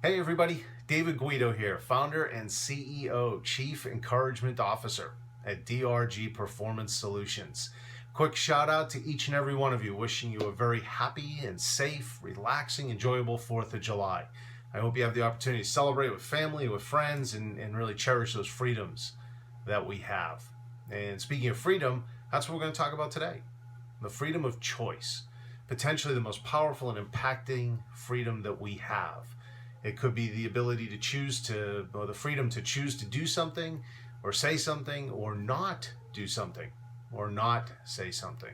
Hey everybody, David Guido here, founder and CEO, Chief Encouragement Officer at DRG Performance Solutions. Quick shout out to each and every one of you, wishing you a very happy and safe, relaxing, enjoyable 4th of July. I hope you have the opportunity to celebrate with family, with friends, and really cherish those freedoms that we have. And speaking of freedom, that's what we're going to talk about today. The freedom of choice, potentially the most powerful and impacting freedom that we have. It could be the ability to choose to, or the freedom to choose to do something, or say something, or not do something, or not say something.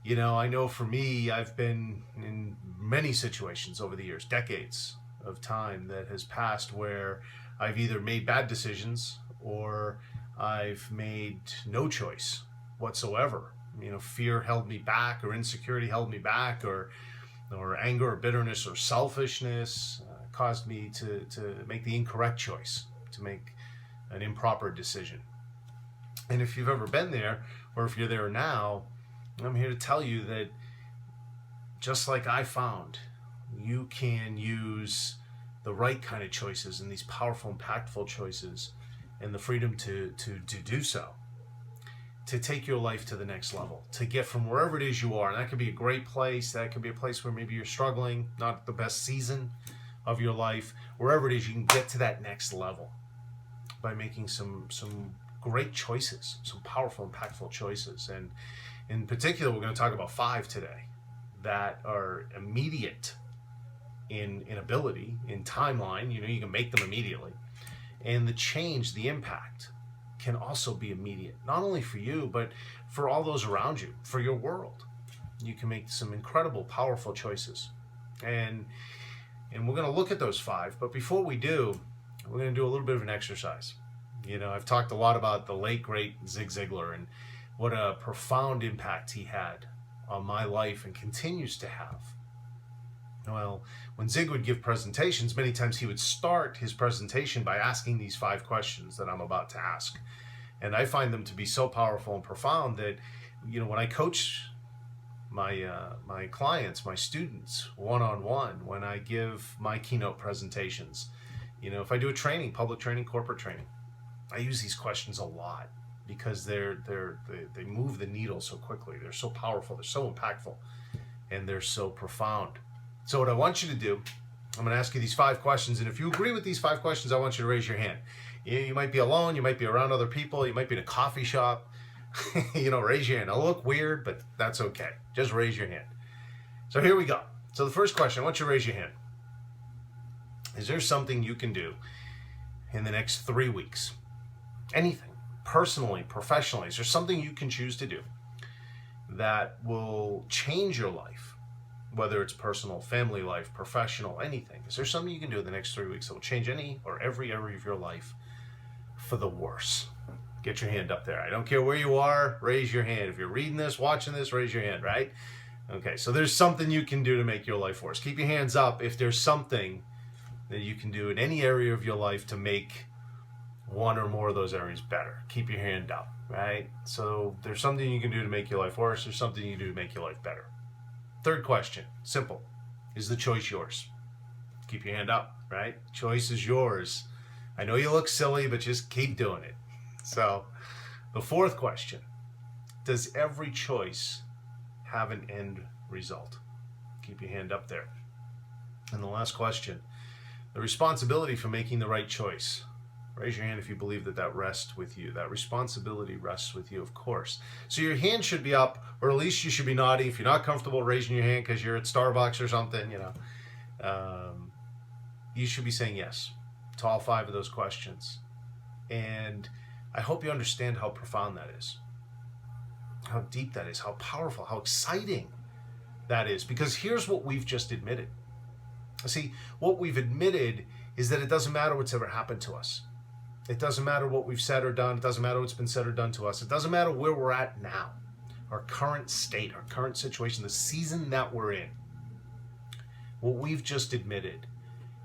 You know, I know for me, I've been in many situations over the years, decades of time that has passed, where I've either made bad decisions or I've made no choice whatsoever. You know, fear held me back, or insecurity held me back, or anger or bitterness or selfishness caused me to make the incorrect choice, to make an improper decision. And if you've ever been there, or if you're there now, I'm here to tell you that just like I found, you can use the right kind of choices and these powerful, impactful choices and the freedom to do so, to take your life to the next level, to get from wherever it is you are. And that could be a great place. That could be a place where maybe you're struggling, not the best season of your life. Wherever it is, you can get to that next level by making some great choices, some powerful, impactful choices. And in particular, we're going to talk about 5 today that are immediate in ability, in timeline. You know, you can make them immediately. And the change, the impact, can also be immediate, not only for you, but for all those around you, for your world. You can make some incredible, powerful choices. And we're going to look at those 5. But before we do, we're going to do a little bit of an exercise. You know, I've talked a lot about the late, great Zig Ziglar and what a profound impact he had on my life and continues to have. Well, when Zig would give presentations, many times he would start his presentation by asking these 5 questions that I'm about to ask. And I find them to be so powerful and profound that, you know, when I coach my clients, my students, one-on-one, when I give my keynote presentations, you know, if I do a training, public training, corporate training, I use these questions a lot because they move the needle so quickly. They're so powerful, they're so impactful, and they're so profound. So what I want you to do, I'm going to ask you these 5 questions, and if you agree with these 5 questions, I want you to raise your hand. You might be alone, you might be around other people, you might be in a coffee shop. You know, raise your hand. It'll look weird, but that's okay. Just raise your hand. So here we go. So the first question, I want you to raise your hand. Is there something you can do in the next 3 weeks? Anything, personally, professionally, is there something you can choose to do that will change your life? Whether it's personal, family life, professional, anything. Is there something you can do in the next 3 weeks that will change any or every area of your life for the worse? Get your hand up there. I don't care where you are, raise your hand. If you're reading this, watching this, raise your hand, right? Okay, so there's something you can do to make your life worse. Keep your hands up if there's something that you can do in any area of your life to make one or more of those areas better. Keep your hand up, right? So there's something you can do to make your life worse. There's something you can do to make your life better. Third question, simple. Is the choice yours? Keep your hand up, right? Choice is yours. I know you look silly, but just keep doing it. So the 4th question, does every choice have an end result? Keep your hand up there. And the last question, the responsibility for making the right choice. Raise your hand if you believe that rests with you. That responsibility rests with you, of course. So your hand should be up, or at least you should be nodding. If you're not comfortable raising your hand because you're at Starbucks or something, you know, you should be saying yes to all 5 of those questions. And I hope you understand how profound that is, how deep that is, how powerful, how exciting that is. Because here's what we've just admitted. See, what we've admitted is that it doesn't matter what's ever happened to us. It doesn't matter what we've said or done. It doesn't matter what's been said or done to us. It doesn't matter where we're at now, our current state, our current situation, the season that we're in. What we've just admitted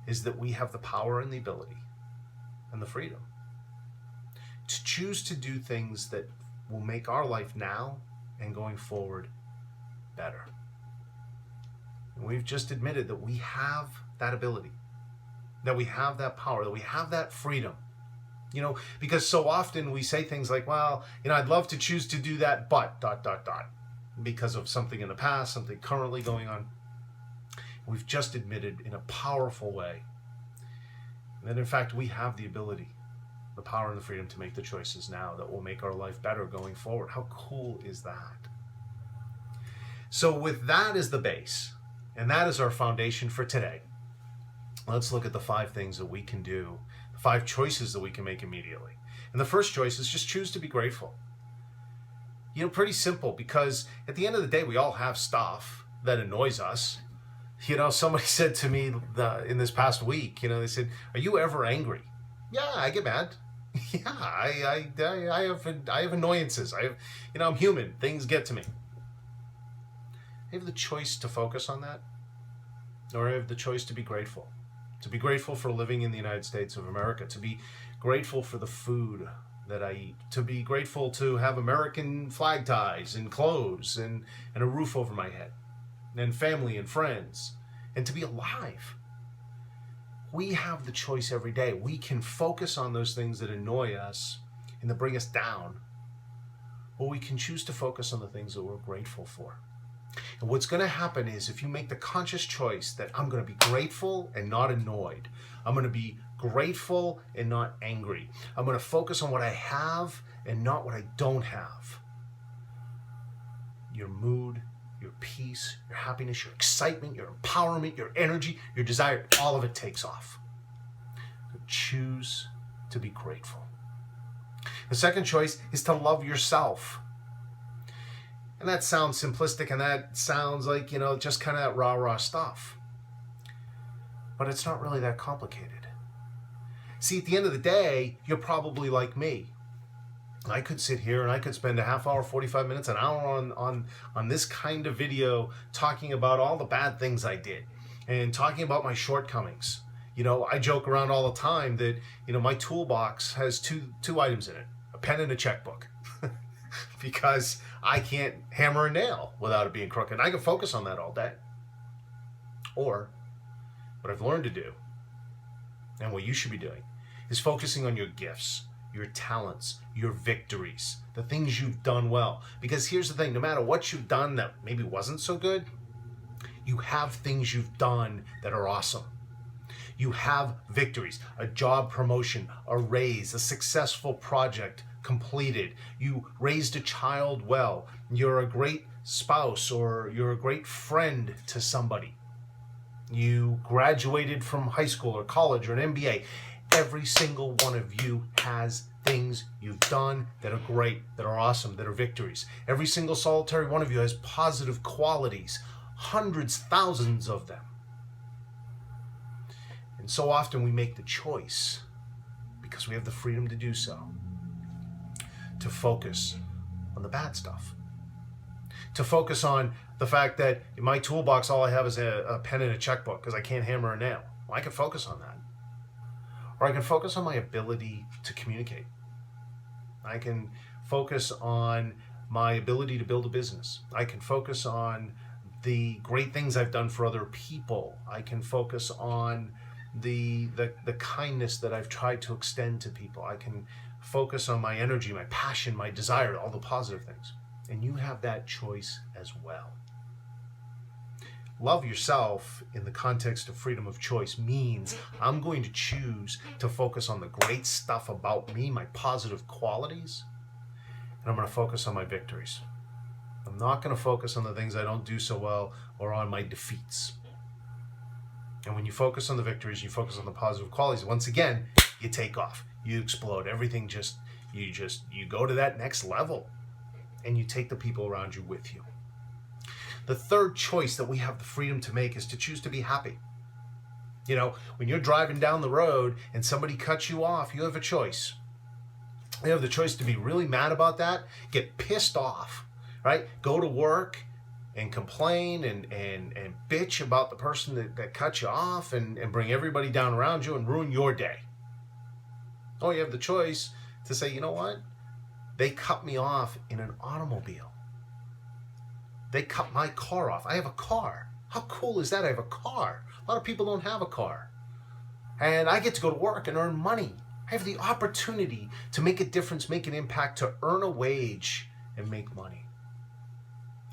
is that we have the power and the ability and the freedom to choose to do things that will make our life now and going forward better. And we've just admitted that we have that ability. that we have that power, that we have that freedom. You know, because so often we say things like, well, you know, I'd love to choose to do that, but ... because of something in the past, something currently going on. We've just admitted in a powerful way that in fact we have the ability, the power and the freedom to make the choices now that will make our life better going forward. How cool is that? So with that as the base, and that is our foundation for today, let's look at the 5 things that we can do, the 5 choices that we can make immediately. And the first choice is just choose to be grateful. You know, pretty simple, because at the end of the day, we all have stuff that annoys us. You know, somebody said to me in this past week, you know, they said, "Are you ever angry?" Yeah, I get mad. Yeah, I have annoyances. I'm human. Things get to me. I have the choice to focus on that, or I have the choice to be grateful. To be grateful for living in the United States of America, to be grateful for the food that I eat, to be grateful to have American flag ties and clothes and a roof over my head, and family and friends, and to be alive. We have the choice every day. We can focus on those things that annoy us and that bring us down, or we can choose to focus on the things that we're grateful for. And what's going to happen is, if you make the conscious choice that I'm going to be grateful and not annoyed, I'm going to be grateful and not angry, I'm going to focus on what I have and not what I don't have, your mood, your peace, your happiness, your excitement, your empowerment, your energy, your desire, all of it takes off. So choose to be grateful. The second choice is to love yourself. And that sounds simplistic, and that sounds like, you know, just kind of that rah-rah stuff. But it's not really that complicated. See, at the end of the day, you're probably like me. I could sit here and I could spend a half hour, 45 minutes, an hour on this kind of video talking about all the bad things I did and talking about my shortcomings. You know, I joke around all the time that, you know, my toolbox has two items in it, a pen and a checkbook. Because I can't hammer a nail without it being crooked. I can focus on that all day. Or what I've learned to do, and what you should be doing, is focusing on your gifts, your talents, your victories, the things you've done well. Because here's the thing, no matter what you've done that maybe wasn't so good, you have things you've done that are awesome. You have victories, a job promotion, a raise, a successful project completed. You raised a child well. You're a great spouse, or you're a great friend to somebody. You graduated from high school or college or an MBA. Every single one of you has things you've done that are great, that are awesome, that are victories. Every single solitary one of you has positive qualities, hundreds, thousands of them. And so often we make the choice, because we have the freedom to do so, to focus on the bad stuff. To focus on the fact that in my toolbox, all I have is a pen and a checkbook because I can't hammer a nail. Well, I can focus on that. Or I can focus on my ability to communicate. I can focus on my ability to build a business. I can focus on the great things I've done for other people. I can focus on the kindness that I've tried to extend to people. I can focus on my energy, my passion, my desire, all the positive things. And you have that choice as well. Love yourself in the context of freedom of choice means I'm going to choose to focus on the great stuff about me, my positive qualities, and I'm going to focus on my victories. I'm not going to focus on the things I don't do so well or on my defeats. And when you focus on the victories, you focus on the positive qualities, once again, you take off. You explode. Everything you go to that next level, and you take the people around you with you. The third choice that we have the freedom to make is to choose to be happy. You know, when you're driving down the road and somebody cuts you off, you have a choice. You have the choice to be really mad about that, get pissed off, right? Go to work and complain and bitch about the person that cut you off and bring everybody down around you and ruin your day. Oh, you have the choice to say, you know what? They cut me off in an automobile. They cut my car off. I have a car. How cool is that? I have a car. A lot of people don't have a car. And I get to go to work and earn money. I have the opportunity to make a difference, make an impact, to earn a wage and make money.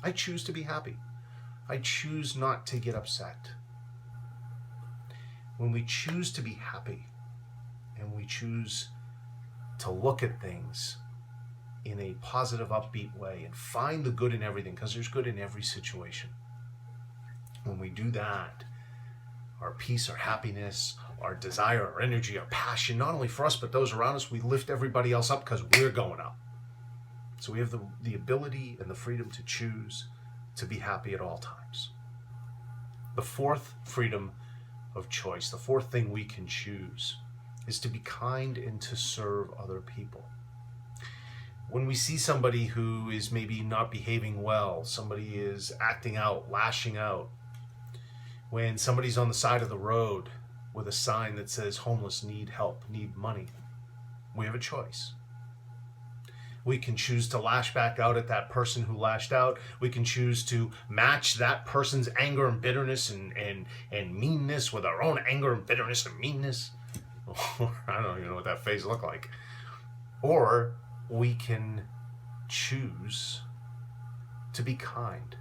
I choose to be happy. I choose not to get upset. When we choose to be happy and we choose to look at things in a positive, upbeat way and find the good in everything, because there's good in every situation. When we do that, our peace, our happiness, our desire, our energy, our passion, not only for us, but those around us, we lift everybody else up because we're going up. So we have the ability and the freedom to choose to be happy at all times. The fourth freedom of choice, the fourth thing we can choose, is to be kind and to serve other people. When we see somebody who is maybe not behaving well, somebody is acting out, lashing out, when somebody's on the side of the road with a sign that says homeless, need help, need money, we have a choice. We can choose to lash back out at that person who lashed out. We can choose to match that person's anger and bitterness and meanness with our own anger and bitterness and meanness. I don't even know what that face looked like. Or we can choose to be kind,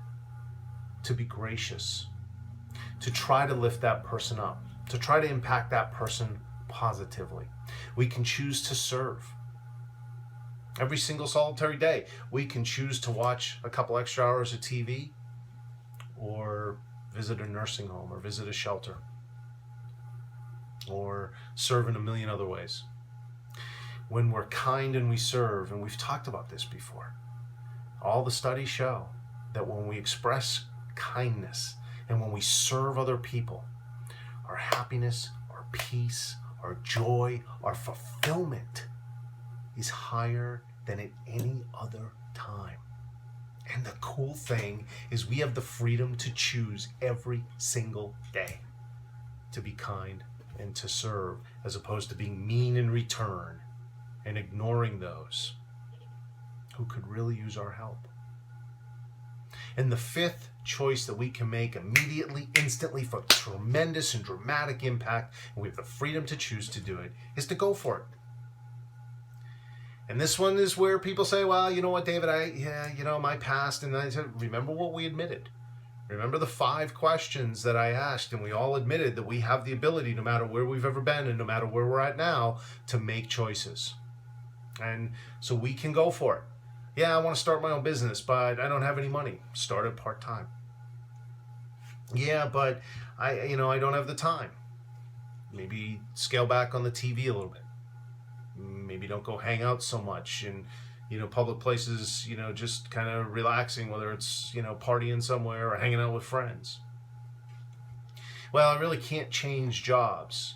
to be gracious, to try to lift that person up, to try to impact that person positively. We can choose to serve. Every single solitary day, we can choose to watch a couple extra hours of TV or visit a nursing home or visit a shelter or serve in a million other ways. When we're kind and we serve, and we've talked about this before, all the studies show that when we express kindness and when we serve other people, our happiness, our peace, our joy, our fulfillment is higher than at any other time. And the cool thing is we have the freedom to choose every single day to be kind and to serve, as opposed to being mean in return and ignoring those who could really use our help. And the fifth choice that we can make immediately, instantly, for tremendous and dramatic impact, and we have the freedom to choose to do it, is to go for it. And this one is where people say, well, you know what, David, my past. And I said, remember what we admitted. Remember the 5 questions that I asked, and we all admitted that we have the ability, no matter where we've ever been and no matter where we're at now, to make choices. And so we can go for it. Yeah, I want to start my own business, but I don't have any money. Start it part-time. Yeah, but I don't have the time. Maybe scale back on the TV a little bit. Maybe don't go hang out so much in, public places, just kind of relaxing, whether it's, partying somewhere or hanging out with friends. Well, I really can't change jobs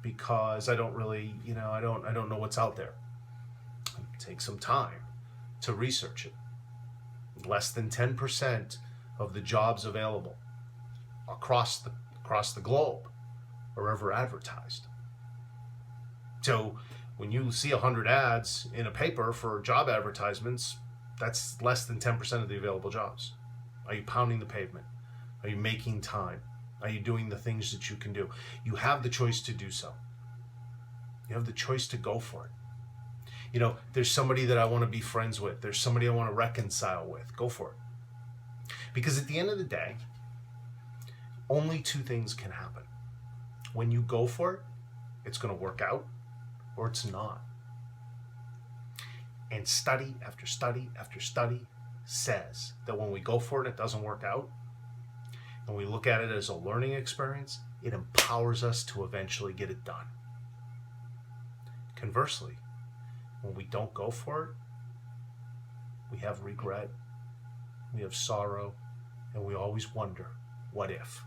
because I don't really, I don't know what's out there. Take some time to research it. Less than 10% of the jobs available across the globe are ever advertised. So when you see 100 ads in a paper for job advertisements, that's less than 10% of the available jobs. Are you pounding the pavement? Are you making time? Are you doing the things that you can do? You have the choice to do so. You have the choice to go for it. There's somebody that I want to be friends with. There's somebody I want to reconcile with. Go for it. Because at the end of the day, only 2 things can happen. When you go for it, it's going to work out, or it's not. And study after study after study says that when we go for it, it doesn't work out. And we look at it as a learning experience, it empowers us to eventually get it done. Conversely, when we don't go for it, we have regret, we have sorrow, and we always wonder, what if?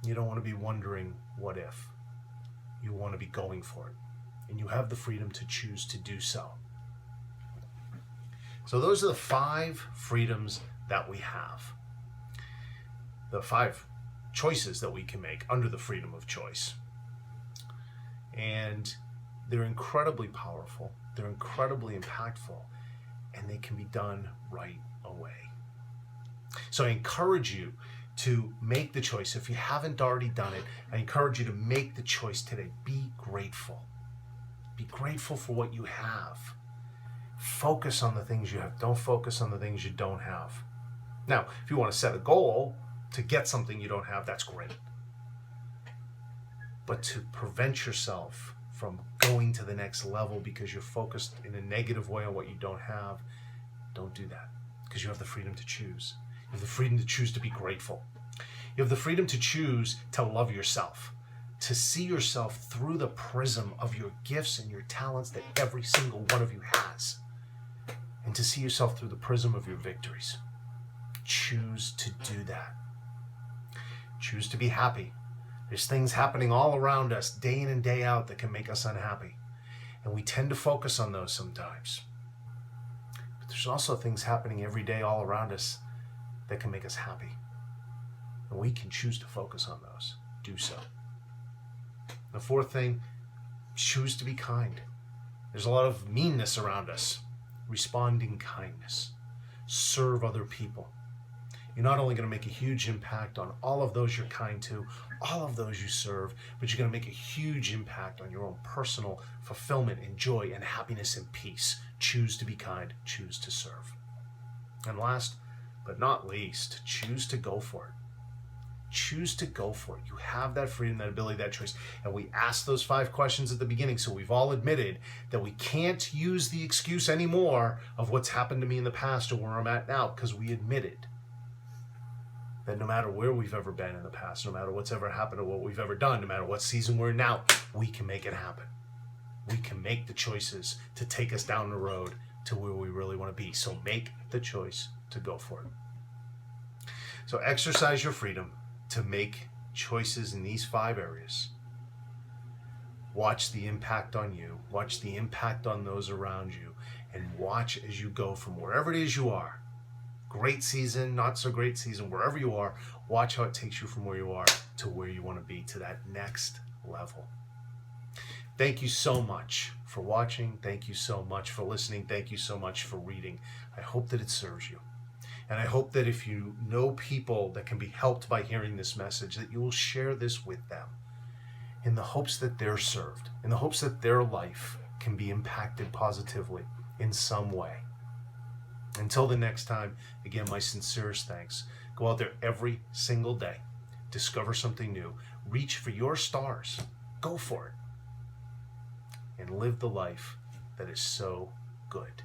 You don't want to be wondering, what if? You want to be going for it. And you have the freedom to choose to do so. So those are the 5 freedoms that we have. The 5 choices that we can make under the freedom of choice. And they're incredibly powerful, they're incredibly impactful, and they can be done right away. So I encourage you to make the choice. If you haven't already done it, I encourage you to make the choice today. Be grateful. Be grateful for what you have. Focus on the things you have. Don't focus on the things you don't have. Now, if you want to set a goal to get something you don't have, that's great. But to prevent yourself from going to the next level because you're focused in a negative way on what you don't have, don't do that, because you have the freedom to choose. You have the freedom to choose to be grateful. You have the freedom to choose to love yourself, to see yourself through the prism of your gifts and your talents that every single one of you has, and to see yourself through the prism of your victories. Choose to do that. Choose to be happy. There's things happening all around us day in and day out that can make us unhappy, and we tend to focus on those sometimes. But there's also things happening every day all around us that can make us happy, and we can choose to focus on those. Do so. The fourth thing, choose to be kind. There's a lot of meanness around us. Respond in kindness. Serve other people. You're not only going to make a huge impact on all of those you're kind to, all of those you serve, but you're going to make a huge impact on your own personal fulfillment and joy and happiness and peace. Choose to be kind. Choose to serve. And last but not least, choose to go for it. Choose to go for it. You have that freedom, that ability, that choice. And we asked those 5 questions at the beginning, so we've all admitted that we can't use the excuse anymore of what's happened to me in the past or where I'm at now, because we admitted that no matter where we've ever been in the past, no matter what's ever happened or what we've ever done, no matter what season we're in now, we can make it happen. We can make the choices to take us down the road to where we really want to be. So make the choice to go for it. So exercise your freedom to make choices in these 5 areas. Watch the impact on you. Watch the impact on those around you. And watch as you go from wherever it is you are. Great season, not so great season, wherever you are, watch how it takes you from where you are to where you want to be, to that next level. Thank you so much for watching. Thank you so much for listening. Thank you so much for reading. I hope that it serves you. And I hope that if you know people that can be helped by hearing this message, that you will share this with them in the hopes that they're served, in the hopes that their life can be impacted positively in some way. Until the next time, again, my sincerest thanks. Go out there every single day. Discover something new. Reach for your stars. Go for it. And live the life that is so good.